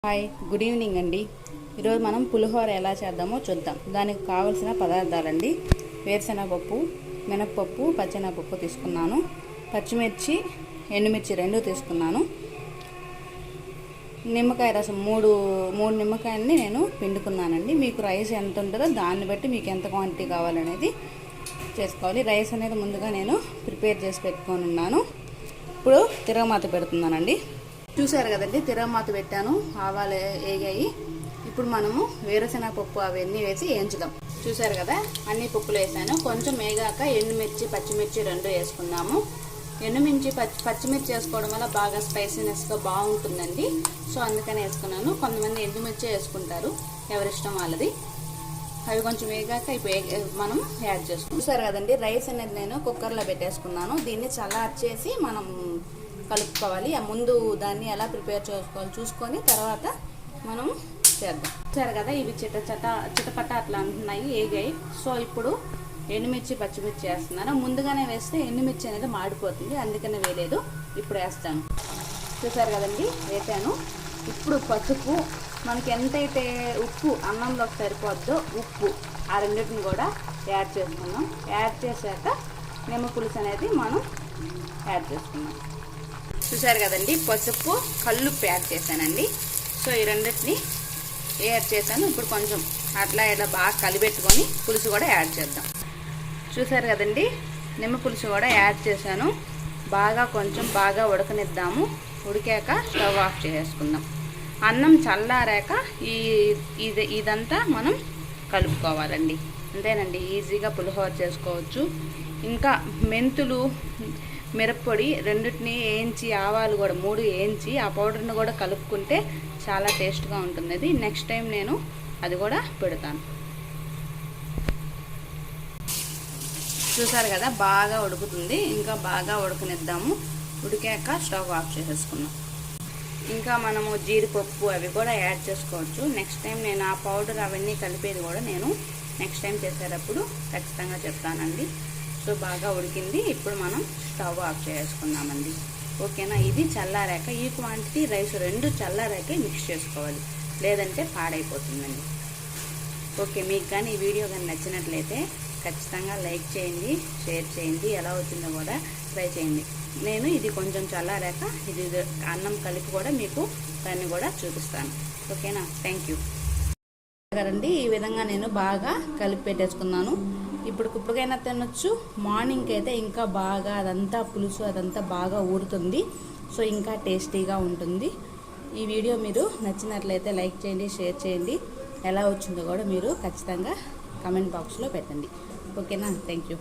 Hi good evening అండి. ఈరోజు మనం పులిహోర ఎలా చేద్దామో చూద్దాం. దానికి కావాల్సిన పదార్థాలండి: వేరుశనగపప్పు, మినప్పప్పు, పచ్చెనగపప్పు తీసుకున్నాను, పచ్చిమిర్చి, ఎండుమిర్చి 2 తీసుకున్నాను, నిమ్మకాయ రసం మూడు నిమ్మకాయలని నేను పిండుకున్నానండి. మీకు రైస్ ఎంత ఉంటుందో దాన్ని బట్టి మీకు ఎంత క్వాంటిటీ కావాలనేది చేసుకోవాలి. రైస్ అనేది ముందుగా నేను ప్రిపేర్ చేసి పెట్టుకొని ఉన్నాను. ఇప్పుడు తిరగమాత పెడుతున్నానండి. చూసారు కదండి, తిరగమాత పెట్టాను, ఆవాలు వేగాయి. ఇప్పుడు మనము వేరుశనగపప్పు అవన్నీ వేసి వేయించుదాం. చూసారు కదా, అన్ని పప్పులు వేసాను. కొంచెం వేగాక ఎండుమిర్చి, పచ్చిమిర్చి 2 వేసుకున్నాము. ఎండుమిర్చి పచ్చిమిర్చి వేసుకోవడం వల్ల బాగా స్పైసీనెస్గా బాగుంటుందండి. సో అందుకని వేసుకున్నాను. కొంతమంది ఎండుమిర్చి వేసుకుంటారు, ఎవరిష్టం వాళ్ళది. అవి కొంచెం వేగాక ఇప్పుడు మనం యాడ్ చేసుకుంటాం. చూసారు కదండి, రైస్ అనేది నేను కుక్కర్లో పెట్టేసుకున్నాను. దీన్ని చల్లార్చేసి మనం కలుపుకోవాలి. ఆ ముందు దాన్ని ఎలా ప్రిపేర్ చేసుకోవాలి చూసుకొని తర్వాత మనం చేద్దాం. చూసారు కదా, ఇవి చిటపట అట్లా అంటున్నాయి, వేగాయి. సో ఇప్పుడు ఎండుమిర్చి, పచ్చిమిర్చి వేస్తున్నాను. ముందుగానే వేస్తే ఎండుమిర్చి అనేది మాడిపోతుంది, అందుకనే వేయలేదు. ఇప్పుడు వేస్తాను. చూసారు కదండి, వేసాను. ఇప్పుడు పసుపు, మనకి ఎంతైతే ఉప్పు అన్నంలోకి సరిపోద్దో ఉప్పు, ఆ రెండింటిని కూడా యాడ్ చేసుకున్నాం. యాడ్ చేశాక నిమ్మ పులుసు అనేది మనం యాడ్ చేసుకున్నాం. చూసారు కదండి, పసుపు, కల్లుప్పు యాడ్ చేశానండి. సో ఈ రెండింటిని యాడ్ చేశాను. ఇప్పుడు కొంచెం అట్లా ఇలా బాగా కలిపెట్టుకొని పులుసు కూడా యాడ్ చేద్దాం. చూసారు కదండి, నిమ్మ పులుసు కూడా యాడ్ చేశాను. కొంచెం బాగా ఉడకనిద్దాము. ఉడికాక స్టవ్ ఆఫ్ చేసుకుందాం. అన్నం చల్లారాక ఇదంతా మనం కలుపుకోవాలండి. అంతేనండి, ఈజీగా పులిహోర చేసుకోవచ్చు. ఇంకా మెంతులు, మిరప్పొడి రెండింటిని వేయించి, ఆవాలు కూడా 3 వేయించి ఆ పౌడర్ని కూడా కలుపుకుంటే చాలా టేస్ట్గా ఉంటుంది. అది నెక్స్ట్ టైం నేను అది కూడా పెడతాను. చూసారు కదా, బాగా ఉడుకుతుంది. ఇంకా బాగా ఉడకనిద్దాము. ఉడికాక స్టవ్ ఆఫ్ చేసేసుకున్నాం. ఇంకా మనము జీడిపప్పు అవి కూడా యాడ్ చేసుకోవచ్చు. నెక్స్ట్ టైం నేను ఆ పౌడర్ అవన్నీ కలిపేది కూడా నేను నెక్స్ట్ టైం చేసేటప్పుడు ఖచ్చితంగా చెప్తానండి. సో బాగా ఉడికింది. ఇప్పుడు మనం స్టవ్ ఆఫ్ చేసుకుందామండి. ఓకేనా. ఇది చల్లారాక, ఈ క్వాంటిటీ రైస్ 2 చల్లారాకే మిక్స్ చేసుకోవాలి, లేదంటే పాడైపోతుందండి. ఓకే, మీకు కానీ ఈ వీడియో కానీ నచ్చినట్లయితే ఖచ్చితంగా లైక్ చేయండి, షేర్ చేయండి. ఎలా వచ్చిందో కూడా ట్రై చేయండి. నేను ఇది కొంచెం చల్లారాక ఇది అన్నం కలిపి కూడా మీకు దాన్ని కూడా చూపిస్తాను. ఓకేనా. థ్యాంక్ యూ కదండి. ఈ విధంగా నేను బాగా కలిపి పెట్టేసుకున్నాను. ఇప్పటికైనా తినొచ్చు. మార్నింగ్కి అయితే ఇంకా బాగా అదంతా పులుసు అదంతా బాగా ఊరుతుంది. సో ఇంకా టేస్టీగా ఉంటుంది. ఈ వీడియో మీరు నచ్చినట్లయితే లైక్ చేయండి, షేర్ చేయండి. ఎలా వచ్చిందో కూడా మీరు ఖచ్చితంగా కామెంట్ బాక్స్లో పెట్టండి. ఓకేనా. Thank you.